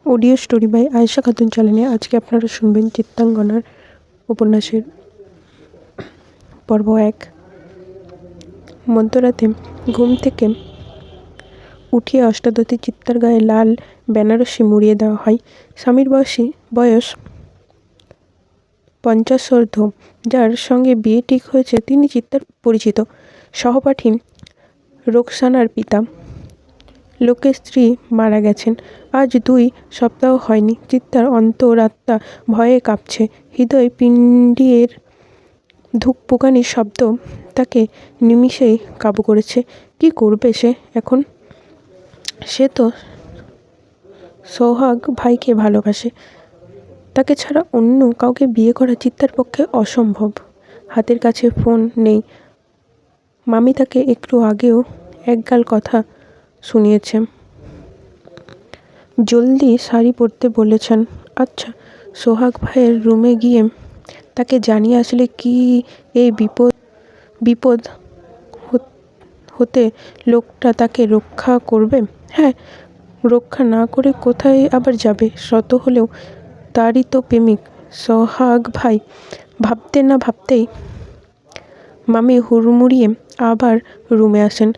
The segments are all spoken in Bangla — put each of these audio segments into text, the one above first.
Audio story by Ayesha Khatun চ্যানেলে আজকে আপনারা শুনবেন চিত্রাঙ্গনার উপন্যাসের পর্ব 1। মধ্যরাতে ঘুম থেকে উঠিয়ে অষ্টাদশী চিত্তার গায়ে লাল বেনারসি মুড়িয়ে দেওয়া হয়। স্বামীর বয়স 50 যার সঙ্গে বিয়ে ঠিক হয়েছে তিনি চিত্তার পরিচিত সহপাঠী রোকসানার পিতা। লোকের স্ত্রী মারা গেছেন আজ 2 সপ্তাহ হয়নি। চিত্তার অন্তরাত্মা ভয়ে কাঁপছে। হৃদয় পিণ্ডের ধুকপুকানির শব্দ তাকে নিমিষেই কাবু করেছে। কি করবে সে এখন? সে তো সোহাগ ভাইকে ভালোবাসে। তাকে ছাড়া অন্য কাউকে বিয়ে করা চিত্তার পক্ষে অসম্ভব। হাতের কাছে ফোন নেই। মামি তাকে একটু আগেও একগাল কথা শুনিয়েছে। জলদি শাড়ি পরতে বলেছেন। আচ্ছা, সোহাগ ভাইয়ের রুমে গিয়ে তাকে জানিয়ে আসলে কি এই বিপদ হতে লোকটা তাকে রক্ষা করবে? হ্যাঁ, রক্ষা না করে কোথায় আবার যাবে? শত হলেও তারই তো প্রেমিক সোহাগ ভাই। ভাবতে না ভাবতেই মামি হুড়মুড়িয়ে আবার রুমে আসেন।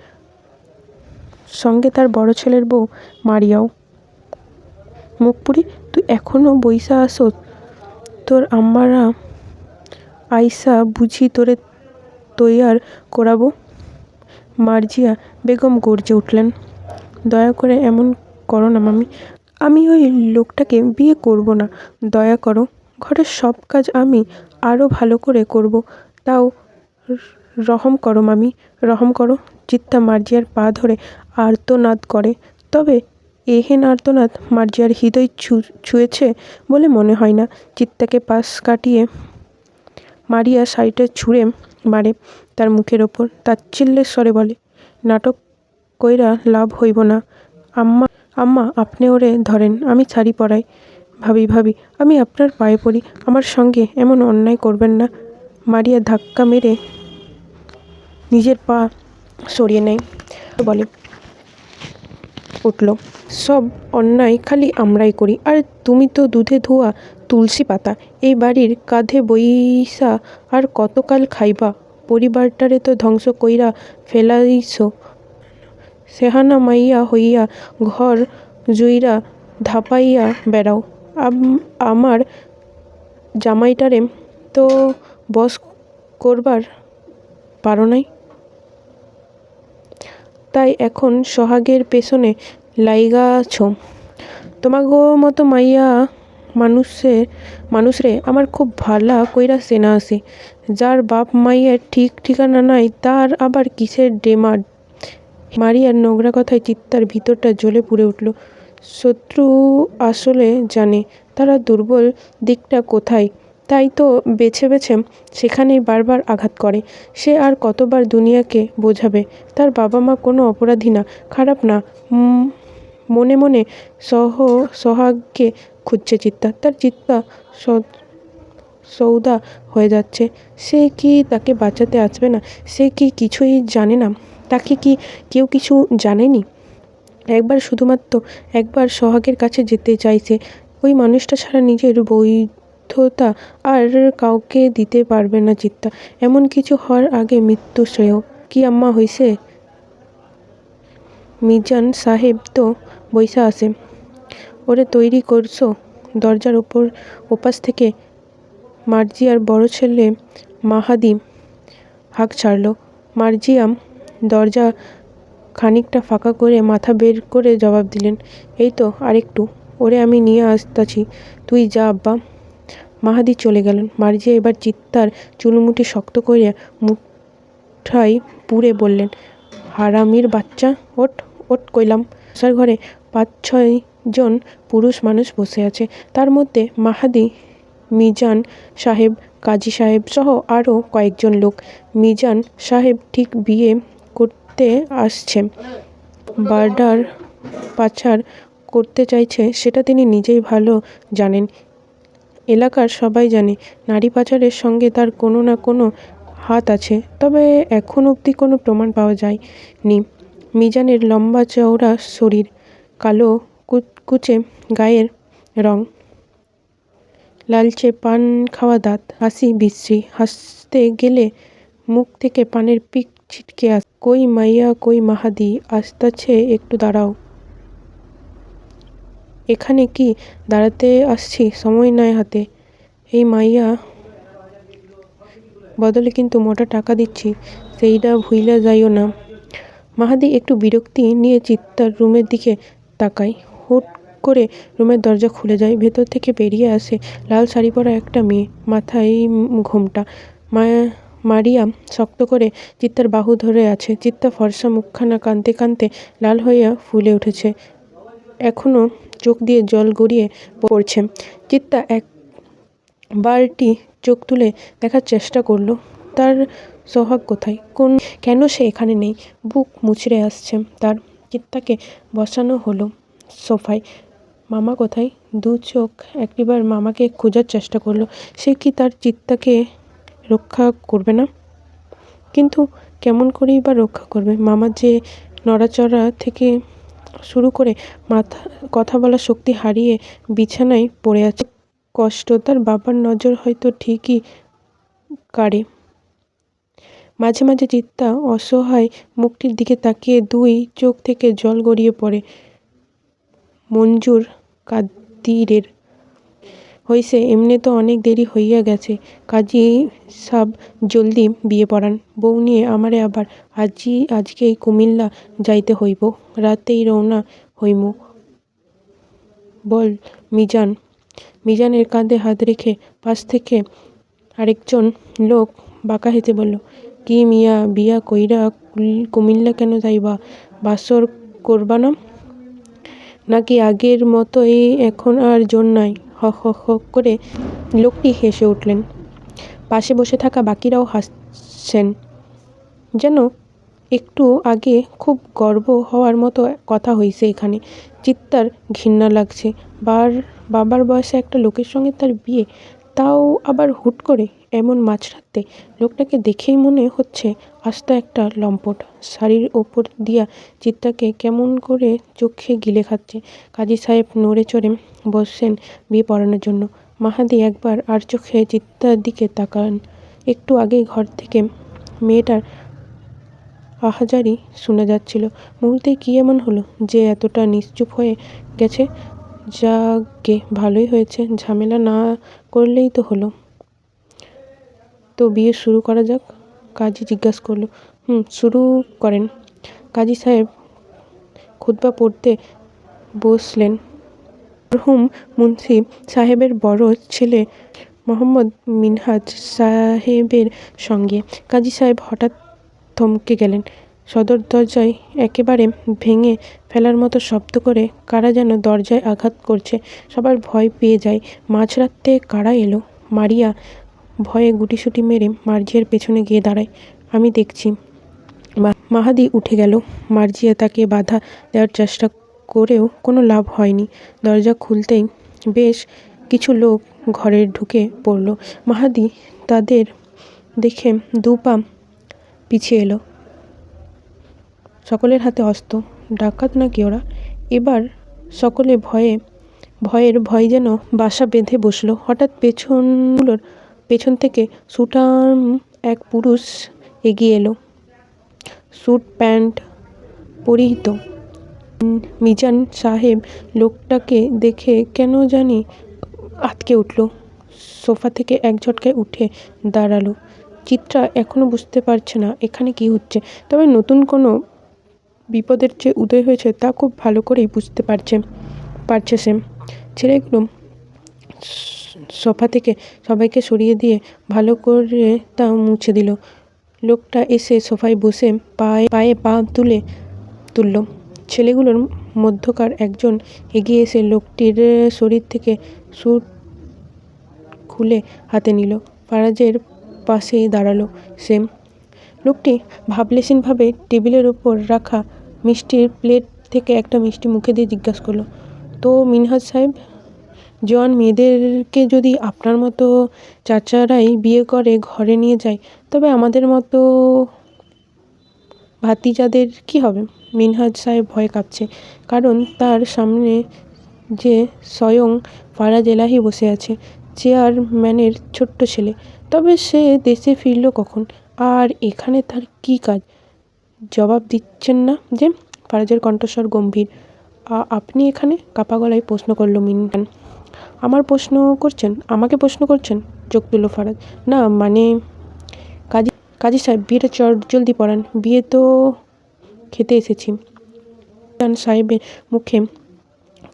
সঙ্গে তার বড় ছেলের বউ মারিয়াও। মুখপুরি, তুই এখনো বইসা আসো? তোর আম্মারা আইসা বুঝি তোরে তৈয়ার করাবো? মার্জিয়া বেগম গর্জে উঠলেন। দয়া করে এমন করো না মামি। আমি ওই লোকটাকে বিয়ে করব না। দয়া করো। ঘরের সব কাজ আমি আরও ভালো করে করব। তাও রহম করো মামি, রহম করো। চিত্তা মার্জিয়ার পা ধরে আর্তনাদ করে। তবে এহেন আর্তনাদ মার্জিয়ার হৃদয় ছুঁয়েছে বলে মনে হয় না। চিত্তাকে পাশ কাটিয়ে মারিয়া শাড়িটা ছুঁড়ে মারে তার মুখের ওপর। তাচ্ছিল্যের স্বরে বলে, নাটক কইরা লাভ হইব না। আম্মা আপনি ওরে ধরেন, আমি শাড়ি পরাই। ভাবি আমি আপনার পায়ে পড়ি, আমার সঙ্গে এমন অন্যায় করবেন না। মারিয়া ধাক্কা মেরে নিজের পা সরিয়ে নেয়। বলে উঠল, সব অন্যায় খালি আমরাই করি, আর তুমি তো দুধে ধোয়া তুলসী পাতা। এই বাড়ির কাঁধে বইসা আর কতকাল খাইবা? পরিবারটারে তো ধ্বংস কইরা ফেলাইছো। সেহানা মাইয়া হইয়া ঘর জুইরা ধাপাইয়া বেড়াও। আমার জামাইটারে তো বশ করবার পারো নাই। তাই এখন সোহাগের পেছনে লাইগাছ। তোমাগো মতো মাইয়া মানুষরে আমার খুব ভালা কইরা চেনা আছে। যার বাপ মাইয়ের ঠিক ঠিকানা নাই তার আবার কিসের ডিমান্ড? মারিয়ার নোংরা কথায় চিত্তার ভিতরটা জ্বলে পুড়ে উঠল। শত্রু আসলে জানে তারা দুর্বল দিকটা কোথায়, তাই তো বেছে বেছে সেখানেই বারবার আঘাত করে। সে আর কতবার দুনিয়াকে বোঝাবে তার বাবা মা কোনো অপরাধী না, খারাপ না। মনে মনে সোহাগকে খুঁজছে চিত্তা। তার চিত্তা সৌদা হয়ে যাচ্ছে। সে কি তাকে বাঁচাতে আসবে না? সে কি কিছুই জানে না? তাকে কি কেউ কিছু জানেনি? শুধুমাত্র একবার সোহাগের কাছে যেতে চাইছে। ওই মানুষটা ছাড়া নিজের বৈধতা আর কাউকে দিতে পারবে না চিত্তা। এমন কিছু হওয়ার আগে মৃত্যু শ্রেয়। কি আম্মা হইছে? মিজান সাহেব তো বইসা আছে। ওরে তৈরি করছো? দরজার ওপাশ থেকে মার্জিয়ার বড় ছেলে মাহাদি হাঁক ছাড়ল। মার্জিয়া দরজা খানিকটা ফাঁকা করে মাথা বের করে জবাব দিলেন, এই তো আরেকটু, ওরে আমি নিয়ে আসতাছি, তুই যা আব্বা। মাহাদি চলে গেলেন। মার্জিয়া এবার চিত্তার চুলমুটি শক্ত করে মুঠায় পুরে বললেন, হারামির বাচ্চা, ওঠ ওঠ কইলাম। আসার ঘরে 5-6 জন পুরুষ মানুষ বসে আছে। তার মধ্যে মাহাদি, মিজান সাহেব, কাজী সাহেব সহ আরও কয়েকজন লোক। মিজান সাহেব ঠিক বিয়ে করতে আসছে, বার্ডার পাচার করতে চাইছে, সেটা তিনি নিজেই ভালো জানেন। এলাকার সবাই জানে নারী পাচারের সঙ্গে তার কোনো না কোনো হাত আছে, তবে এখন অবধি কোনো প্রমাণ পাওয়া যায়নি। মিজানের লম্বা চওড়া শরীর, কালো কুচকুচে গায়ের রং, লালচে পান খাওয়া দাঁত, হাসি বিশ্রী, হাসতে গেলে মুখ থেকে পানের পিক ছিটকে আসে। কই মাইয়া, কই মাহাদি, আসতাছে, একটু দাঁড়াও। এখানে কি দাঁড়াতে আসছি, সময় নাই হাতে। এই মাইয়া বদলে কিন্তু মোটা টাকা দিচ্ছি, সেইডা ভুইলা যাইও না। মাহাদি একটু বিরক্তি নিয়ে চিত্তার রুমের দিকে তাকায়। হুট করে রুমের দরজা খুলে যায়। ভেতর থেকে বেরিয়ে আসে লাল শাড়ি পরা একটা মেয়ে, মাথায় ঘোমটা। মারিয়া শক্ত করে চিত্তার বাহু ধরে আছে। চিত্তা ফর্সা মুখখানা কাঁদতে কাঁদতে লাল হইয়া ফুলে উঠেছে। এখনো চোখ দিয়ে জল গড়িয়ে পড়ছে। চিত্তা একবারটি চোখ তুলে দেখার চেষ্টা করলো তার সোহাগ কোথায়, কেন সে এখানে নেই। বুক মুচড়ে আসছে তার। চিত্তাকে বসানো হলো সোফায়। মামা কোথায়? দু চোখ একটিবার মামাকে খোঁজার চেষ্টা করলো। সে কি তার চিত্তাকে রক্ষা করবে না? কিন্তু কেমন করেই বা রক্ষা করবে? মামা যে নড়াচড়া থেকে শুরু করে কথা বলার শক্তি হারিয়ে বিছানায় পড়ে আছে। কষ্ট, তার বাবার নজর হয়তো ঠিকই কাড়ে। মাঝে মাঝে চিত্তা অসহায় মুখটির দিকে তাকিয়ে দুই চোখ থেকে জল গড়িয়ে পড়ে। মঞ্জুর কাদিরের হইছে, এমনি তো অনেক দেরি হইয়া গেছে। কাজী সাব জলদি বিয়ে পড়ান। বউ নিয়ে আমারে আবার আজকেই কুমিল্লা যাইতে হইব। রাতেই রওনা হইমু। বল মিজান। মিজানের কাঁধে হাত রেখে পাশ থেকে আরেকজন লোক বাঁকা হেসে বলল, কি মিয়া, বিয়া কইরা কুমিল্লা কেন যাইবা? বাসর করবা না? নাকি আগের মতোই এখন আর জোর নাই? হ হ হ করে লোকটি হেসে উঠলেন। পাশে বসে থাকা বাকিরাও হাসছেন। যেন একটু আগে খুব গর্ব হওয়ার মতো কথা হইছে এখানে। চিত্তার ঘৃণা লাগছে। বাবার বয়সে একটা লোকের সঙ্গে তার বিয়ে, তাও আবার হুট করে এমন মাঝরাতে। লোকটাকে দেখেই মনে হচ্ছে আস্ত একটা লম্পট। শাড়ির ওপর দিয়া চিত্তাকে কেমন করে চোখে গিলে খাচ্ছে। কাজী সাহেব নড়ে চড়ে বসছেন বিয়ে পড়ানোর জন্য। মাহাদি একবার আর চোখে চিত্তার দিকে তাকান। একটু আগেই ঘর থেকে মেয়েটার আহাজারি শোনা যাচ্ছিল। মুহূর্তে কি এমন হলো যে এতটা নিশ্চুপ হয়ে গেছে? যাকগে, ভালোই হয়েছে, ঝামেলা না করলেই তো হলো। তো বিয়ে শুরু করা যাক? কাজী জিজ্ঞাসা করলো। শুরু করেন। কাজী সাহেব খুতবা পড়তে বসলেন। মরহুম মুন্সি সাহেবের বড় ছেলে মোহাম্মদ মিনহাজ সাহেবের সঙ্গে। কাজী সাহেব হঠাৎ থমকে গেলেন। সদর দরজায় একেবারে ভেঙে ফেলার মতো শব্দ করে কারা যেন দরজায় আঘাত করছে। সবার ভয় পেয়ে যায়। মাঝরাতে কারা এলো? মারিয়া ভয়ে গুটিসুটি মেরে মার্জিয়ার পেছনে গিয়ে দাঁড়ায়। আমি দেখছি। মাহাদি উঠে গেল। মার্জিয়া তাকে বাধা দেওয়ার চেষ্টা করেও কোনো লাভ হয়নি। দরজা খুলতেই বেশ কিছু লোক ঘরে ঢুকে পড়ল। মাহাদি তাদের দেখে দু পা পিছিয়ে এলো। সকলের হাতে অস্ত্র। ডাকাত নাকি ওরা? এবার সকলে ভয়ের ভয় যেন বাসা বেঁধে বসলো। হঠাৎ পেছন থেকে সুঠাম এক পুরুষ এগিয়ে এলো। স্যুট প্যান্ট পরিহিত। মিজান সাহেব লোকটাকে দেখে কেন জানি আঁতকে উঠল। সোফা থেকে এক ঝটকায় উঠে দাঁড়ালো। চিত্রা এখনো বুঝতে পারছে না এখানে কি হচ্ছে, তবে নতুন কোনো বিপদের যে উদয় হয়েছে তা খুব ভালো করেই বুঝতে পারছে সে। ছেলেগুলো সোফা থেকে সবাইকে সরিয়ে দিয়ে ভালো করে তা মুছে দিল। লোকটা এসে সোফায় বসে পায়ে পা তুলল। ছেলেগুলোর মধ্যকার একজন এগিয়ে এসে লোকটির শরীর থেকে স্যুট খুলে হাতে নিল। ফারাজের পাশেই দাঁড়ালো সে। লোকটি ভাবলেশীনভাবে টেবিলের ওপর রাখা মিষ্টির প্লেট থেকে একটা মিষ্টি মুখে দিয়ে জিজ্ঞাসা করলো, তো মিনহাজ সাহেব, জোয়ান মেয়েদেরকে যদি আপনার মতো চাচারাই বিয়ে করে ঘরে নিয়ে যায়, তবে আমাদের মতো ভাতিজাদের কি হবে? মিনহাজ সাহেব ভয়ে কাঁপছে, কারণ তার সামনে যে স্বয়ং ফারাজ এলাহি বসে আছে, চেয়ারম্যানের ছোট্ট ছেলে। তবে সে দেশে ফিরল কখন, আর এখানে তার কী কাজ? জবাব দিচ্ছেন না যে? ফারাজের কণ্ঠস্বর গম্ভীর। আপনি এখানে? কাপা গলায় প্রশ্ন করল মিনহাজ। আমাকে প্রশ্ন করছেন? চোখ তুলল ফারাজ। না মানে, কাজী কাজী সাহেব, বিয়েটা জলদি পড়ান। বিয়ে তো খেতে এসেছি। সাহেবের মুখে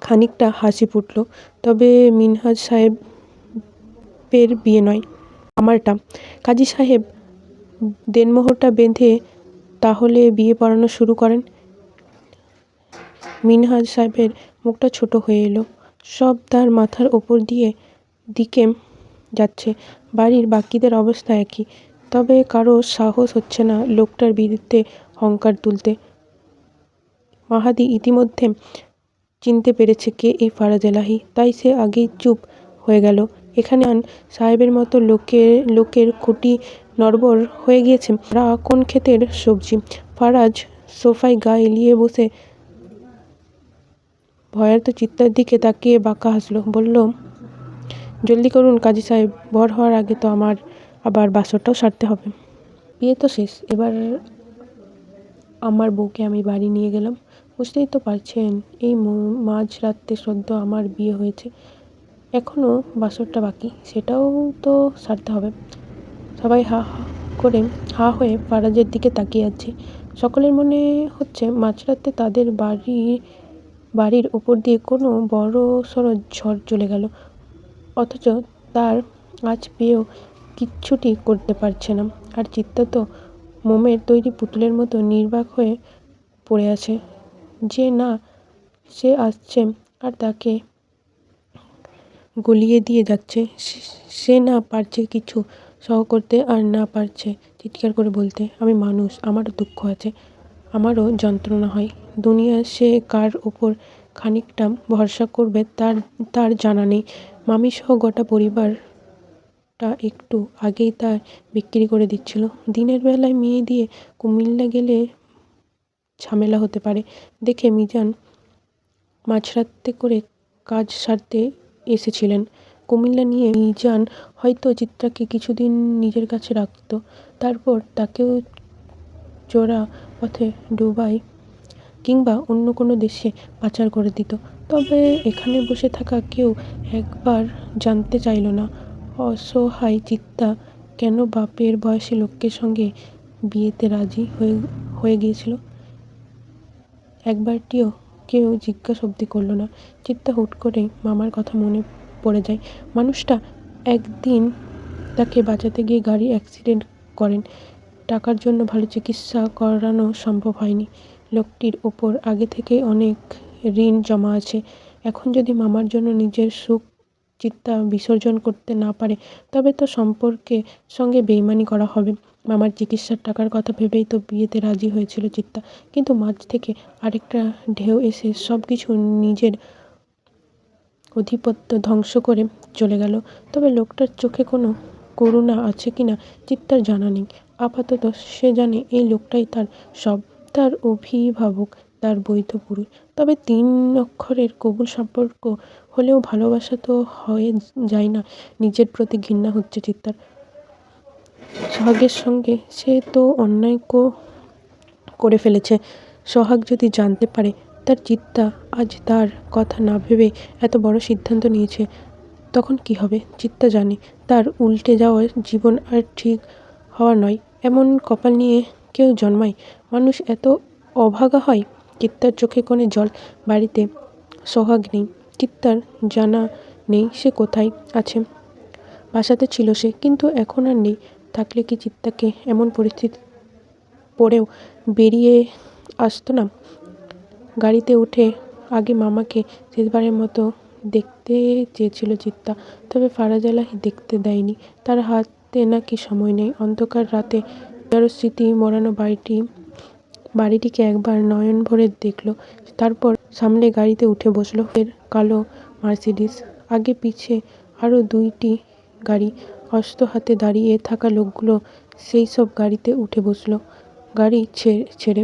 খানিকটা হাসি ফুটল। তবে মিনহাজ সাহেবের বিয়ে নয়, আমারটা। কাজী সাহেব দেনমোহরটা বেঁধে তাহলে বিয়ে পড়ানো শুরু করেন। মিনহাজ সাহেবের মুখটা ছোট হয়ে এলো। সব তার মাথার ওপর দিকে যাচ্ছে। বাড়ির বাকিদের অবস্থা একই। তবে কারো সাহস হচ্ছে না লোকটার বিরুদ্ধে হুঙ্কার তুলতে। মাহাদি ইতিমধ্যে চিনতে পেরেছে কে এই ফারাজ এলাহি, তাই সে আগেই চুপ হয়ে গেল। এখানে সাহেবের মতো লোকের খুঁটি নড়বড় হয়ে গিয়েছে। কোন ক্ষেতের সবজি? ফারাজ সোফায় গা এলিয়ে বসে ভয়ার্ত চিত্তার দিকে তাকিয়ে বাঁকা হাসল। বলল, জলদি করুন কাজী সাহেব, ভোর হওয়ার আগে তো আমার আবার বাসরটাও সারতে হবে। বিয়ে তো শেষ, এবার আমার বউকে আমি বাড়ি নিয়ে গেলাম। বুঝতেই তো পারছেন, এই মাঝরাতে সদ্য আমার বিয়ে হয়েছে, এখনও বাসরটা বাকি, সেটাও তো সারতে হবে। সবাই হা হয়ে ফারাজের দিকে তাকিয়ে আছে। সকলের মনে হচ্ছে মাঝরাতে তাদের বাড়ির ওপর দিয়ে কোনো বড়সড় ঝড় চলে গেল, অথচ তার আজ পেয়েও কিচ্ছুটি করতে পারছে না। আর চিত্তা তো মোমের তৈরি পুতুলের মতো নির্বাক হয়ে পড়ে আছে। সে আসছে আর তাকে গলিয়ে দিয়ে যাচ্ছে। সে না পারছে কিছু সহ করতে, আর না পারছে চিৎকার করে বলতে, আমি মানুষ, আমারও দুঃখ আছে, আমারও যন্ত্রণা হয়। দুনিয়া সে কার ওপর খানিকটা ভরসা করবে তার জানা নেই। মামিসহ গোটা পরিবারটা একটু আগেই তার বিক্রি করে দিচ্ছিল। দিনের বেলায় মেয়ে দিয়ে কুমিল্লা গেলে ঝামেলা হতে পারে দেখে মিজান মাঝরাতে করে কাজ সারতে এসেছিলেন। কুমিল্লা নিয়ে মিজান হয়তো চিত্রাকে কিছুদিন নিজের কাছে রাখত, তারপর তাকেও চোরা পথে দুবাই কিংবা অন্য কোনো দেশে পাচার করে দিত। তবে এখানে বসে থাকা কেউ একবার জানতে চাইল না অসহায় চিত্তা কেন বাপের বয়সী লোকের সঙ্গে বিয়েতে রাজি হয়ে গিয়েছিল। একবারটিও কেউ জিজ্ঞাসা অবধি করল না। চিত্তা হুট করে মামার কথা মনে পড়ে যায়। মানুষটা একদিন তাকে বাঁচাতে গিয়ে গাড়ি অ্যাক্সিডেন্ট করেন। টাকার জন্য ভালো চিকিৎসা করানো সম্ভব হয়নি। লোকটির ওপর আগে থেকে অনেক ঋণ জমা আছে। এখন যদি মামার জন্য নিজের সুখ চিত্তা বিসর্জন করতে না পারে, তবে তো সম্পর্কের সঙ্গে বেইমানি করা হবে। মামার চিকিৎসার টাকার কথা ভেবেই তো বিয়েতে রাজি হয়েছিল চিত্তা, কিন্তু মাঝ থেকে আরেকটা ঢেউ এসে সব কিছু নিজের আধিপত্য ধ্বংস করে চলে গেল। তবে লোকটার চোখে কোনো করুণা আছে কিনা চিত্তার জানা নেই। আপাতত সে জানে এই লোকটাই তার সব, তার অভিভাবক, তার বৈধ পুরুষ। তবে 3 অক্ষরের কবুল সম্পর্ক হলেও ভালোবাসা তো হয়ে যায় না। নিজের প্রতি ঘৃণা হচ্ছে চিত্তার। সোহাগের সঙ্গে সে তো অন্যায় করে ফেলেছে। সোহাগ যদি জানতে পারে তার চিত্তা আজ তার কথা না ভেবে এত বড় সিদ্ধান্ত নিয়েছে, তখন কি হবে? চিত্তা জানে তার উল্টে যাওয়া জীবন আর ঠিক হওয়া নয়। এমন কপাল নিয়ে কেউ জন্মায়? মানুষ এত অভাগা হয়? চিত্তার চোখে কোণে জল। বাড়িতে সোহাগ নেই। চিত্তার জানা নেই সে কোথায় আছে। বাসাতে ছিল সে, কিন্তু এখন আর নেই। থাকলে কি চিত্তাকে এমন পরিস্থিতি পড়েও বেরিয়ে আসতো না? গাড়িতে উঠে আগে মামাকে শেষবারের মতো দেখতে চেয়েছিল চিত্তা, তবে ফারাজ এলাহি দেখতে দেয়নি। তার হাতে নাকি সময় নেই। অন্ধকার রাতে হাজারো স্মৃতি মোড়ানো বাড়িটিকে একবার নয়ন ভরে দেখল, তারপর সামলে গাড়িতে উঠে বসল। এর কালো মার্সিডিজ, আগে পিছে আরও 2টি গাড়ি। অস্ত্র হাতে দাঁড়িয়ে থাকা লোকগুলো সেই সব গাড়িতে উঠে বসল। গাড়ি ছেড়ে